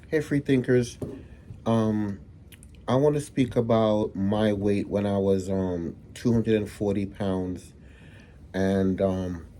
Hey, free thinkers. Um, I want to speak about my weight when I was 240 pounds and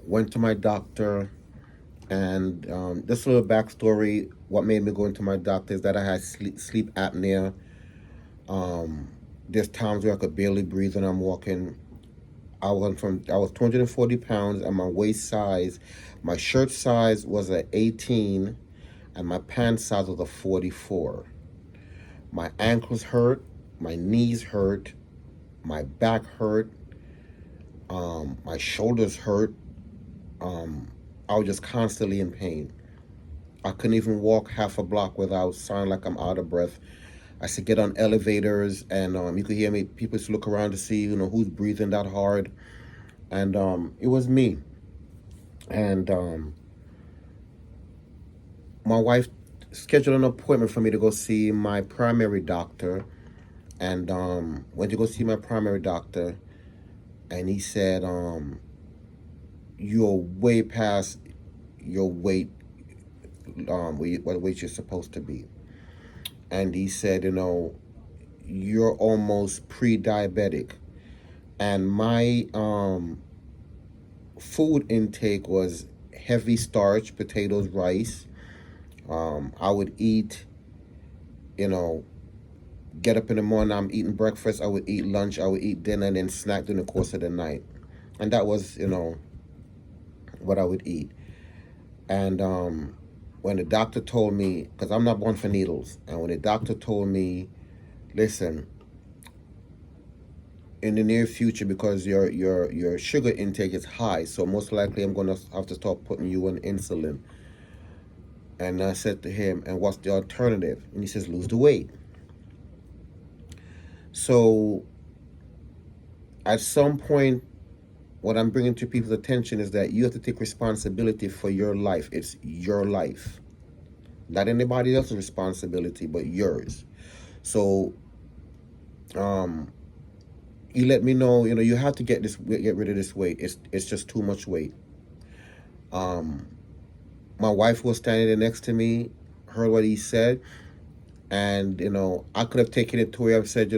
went to my doctor. And just a little backstory: what made me go into my doctor is that I had sleep apnea. Um, there's times where I could barely breathe when I'm walking. I was 240 pounds, and my waist size, my shirt size was a 18, and my pants size was a 44. My ankles hurt, my knees hurt, my back hurt, my shoulders hurt. Um, I was just constantly in pain. I couldn't even walk half a block without sounding like I'm out of breath. I used to get on elevators, and you could hear me. People used to look around to see, who's breathing that hard, and it was me. And my wife scheduled an appointment for me to go see my primary doctor, and went to go see my primary doctor, and he said, you're way past your weight, what weight you're supposed to be. And he said, you're almost pre-diabetic. And my food intake was heavy starch, potatoes, rice. I would eat, you know, get up in the morning, I'm eating breakfast, I would eat lunch, I would eat dinner, and then snack during the course of the night. And that was, what I would eat. And when the doctor told me, because I'm not born for needles, and when the doctor told me, listen, in the near future, because your sugar intake is high, so most likely I'm gonna have to start putting you on insulin. And I said to him, and what's the alternative? And he says, lose the weight. So at some point, what I'm bringing to people's attention is that you have to take responsibility for your life. It's your life, not anybody else's responsibility, but yours. So um, he let me know, you have to get rid of this weight. It's just too much weight. Um, my wife was standing there next to me, heard what he said, and I could have taken it to where I've said,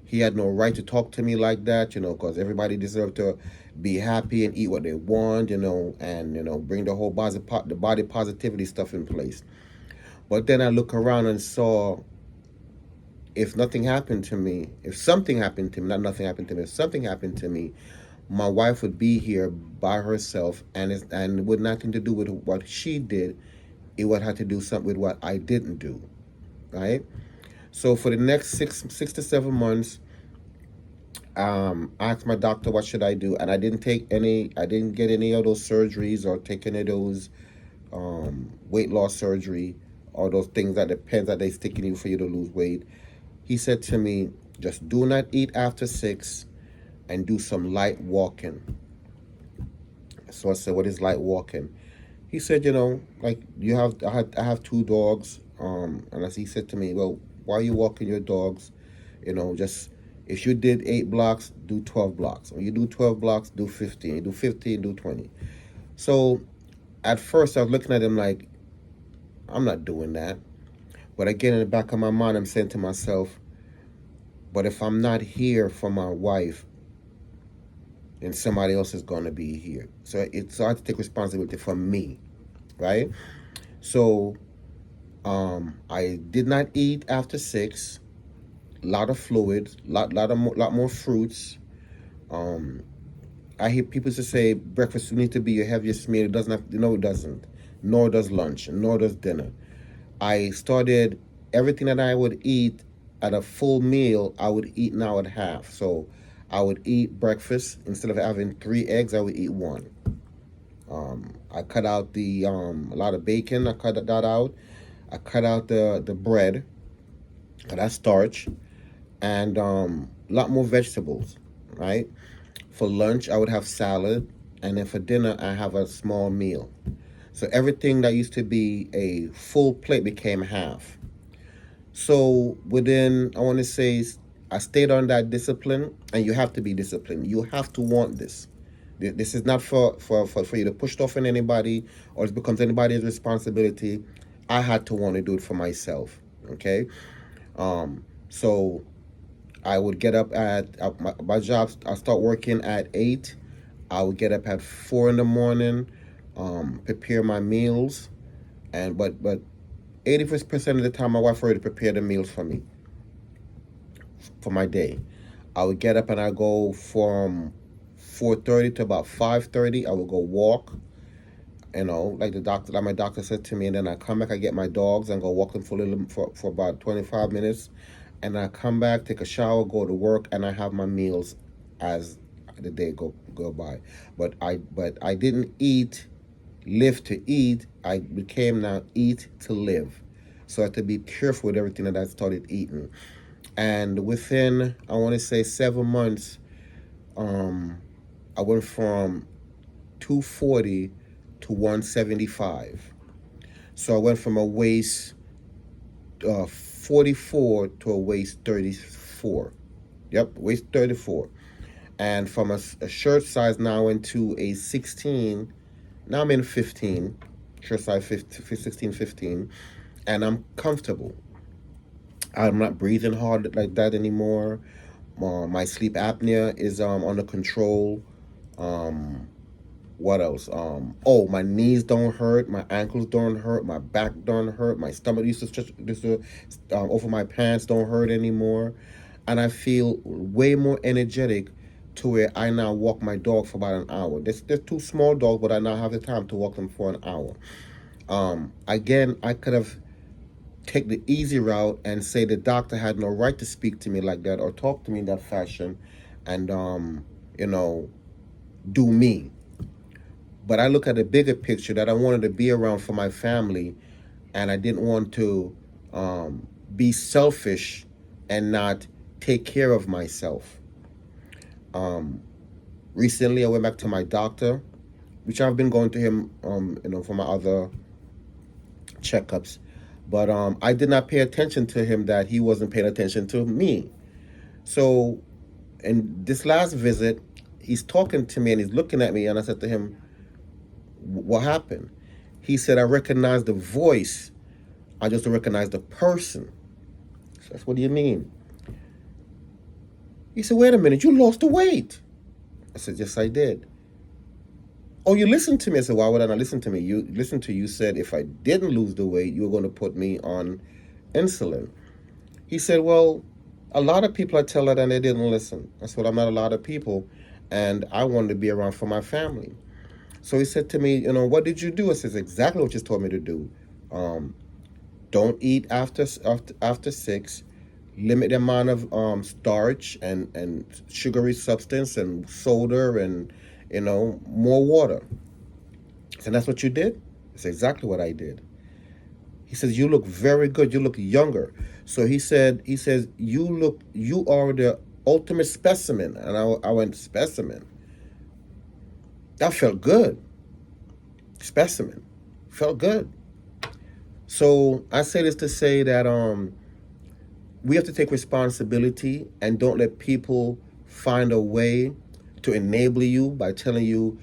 he had no right to talk to me like that, because everybody deserves to be happy and eat what they want, and bring the whole the body positivity stuff in place. But then I look around and saw, if nothing happened to me, if something happened to me, not nothing happened to me, if something happened to me, my wife would be here by herself, and it would nothing to do with what she did. It would have to do something with what I didn't do, right? So for the next six to 7 months, I asked my doctor what should I do, and I didn't get any of those surgeries or take any of those weight loss surgery or those things that depends that they stick in you for you to lose weight. He said to me, just do not eat after 6 and do some light walking. So I said, what is light walking? He said, like I have two dogs, and as he said to me, well, why are you walking your dogs? Just if you did 8 blocks, do 12 blocks. When you do 12 blocks, do 15. You do 15, do 20. So at first I was looking at him like, I'm not doing that. But again, in the back of my mind, I'm saying to myself, but if I'm not here for my wife, then somebody else is going to be here. So I have to take responsibility for me, right? So I did not eat after 6. Lot of fluids, lot more fruits. Um, I hear people to say breakfast need to be your heaviest meal. It doesn't have. No, it doesn't. Nor does lunch. Nor does dinner. I started everything that I would eat at a full meal. I would eat now at half. So I would eat breakfast instead of having 3 eggs. I would eat one. I cut out a lot of bacon. I cut that out. I cut out the bread. That's starch, and a lot more vegetables, right? For lunch, I would have salad, and then for dinner, I have a small meal. So everything that used to be a full plate became half. So within, I want to say, I stayed on that discipline, and you have to be disciplined. You have to want this. This is not for you to push it off on anybody, or it becomes anybody's responsibility. I had to want to do it for myself. Okay. So I would get up at my job. I start working at 8. I would get up at 4 in the morning, prepare my meals, and but 80% of the time my wife already prepared the meals for me for my day. I would get up and I go from 4:30 to about 5:30. I would go walk, like my doctor said to me, and then I come back. I get my dogs and go walk them for about 25 minutes, and I come back, take a shower, go to work, and I have my meals as the day go by. But I didn't eat, live to eat. I became now eat to live. So I had to be careful with everything that I started eating. And within, I want to say, 7 months, um, I went from 240 to 175. So I went from a waist 44 to a waist 34. Yep, waist 34. And from a shirt size now into a 16. Now I'm in 15. Shirt size 15, 16, 15. And I'm comfortable. I'm not breathing hard like that anymore. My sleep apnea is under control. Um, what else? Oh, my knees don't hurt, my ankles don't hurt, my back don't hurt, my stomach over my pants don't hurt anymore, and I feel way more energetic to where I now walk my dog for about an hour. There's two small dogs, but I now have the time to walk them for an hour. Again, I could have take the easy route and say the doctor had no right to speak to me like that or talk to me in that fashion, and you know, do me. But I look at the bigger picture that I wanted to be around for my family, and I didn't want to be selfish and not take care of myself. Um, Recently, I went back to my doctor, which I've been going to him, for my other checkups. But I did not pay attention to him that he wasn't paying attention to me. So, in this last visit, he's talking to me and he's looking at me, and I said to him, "What happened?" He said, "I recognize the voice. I just don't recognize the person." So that's, what do you mean? He said, "Wait a minute, you lost the weight." I said, "Yes, I did." "Oh, you listened to me." I said, "Why would I not listen to me? You listened to you said if I didn't lose the weight, you were going to put me on insulin." He said, "Well, a lot of people I tell that and they didn't listen." I said, "Well, I'm not a lot of people, and I wanted to be around for my family." So he said to me, "What did you do?" I said, "Exactly what you told me to do. Um, don't eat after 6. Limit the amount of starch and sugary substance and soda and more water." And that's what you did? That's exactly what I did. He says, "You look very good. You look younger." So he says, you are the ultimate specimen." And I went, "Specimen?" That felt good. Specimen. Felt good. So I say this to say that we have to take responsibility and don't let people find a way to enable you by telling you,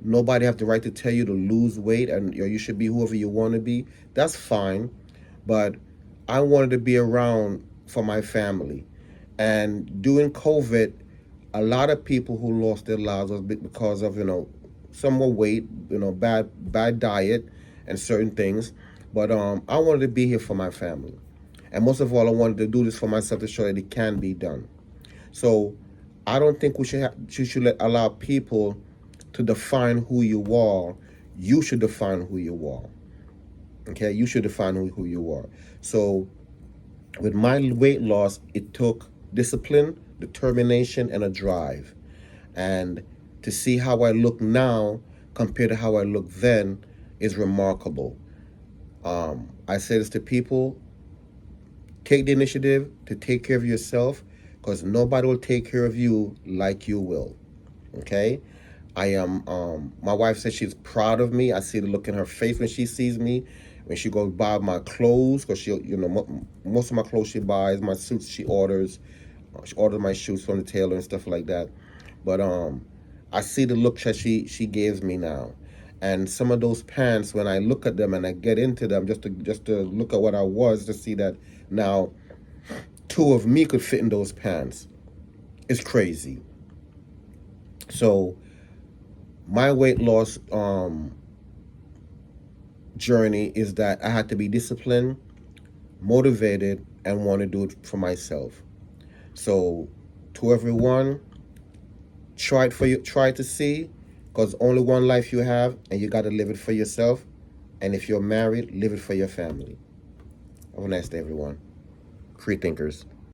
nobody have the right to tell you to lose weight and you should be whoever you want to be. That's fine. But I wanted to be around for my family. And during COVID, a lot of people who lost their lives was because of, some more weight, bad diet and certain things. But I wanted to be here for my family. And most of all, I wanted to do this for myself to show that it can be done. So I don't think you should allow people to define who you are. You should define who you are. Okay, you should define who you are. So with my weight loss, it took discipline, determination, and a drive. And to see how I look now compared to how I looked then is remarkable. I say this to people: take the initiative to take care of yourself, because nobody will take care of you like you will. Okay? I am, my wife says she's proud of me. I see the look in her face when she sees me. When she goes buy my clothes, because most of my clothes she buys, my suits she orders. She orders my shoes from the tailor and stuff like that. But I see the look that she gives me now. And some of those pants, when I look at them and I get into them, just to look at what I was, to see that now two of me could fit in those pants, is crazy. So my weight loss journey is that I had to be disciplined, motivated, and want to do it for myself. So to everyone, try it for you. Try to see, because only one life you have, and you got to live it for yourself. And if you're married, live it for your family. Have a nice day, everyone. Free thinkers.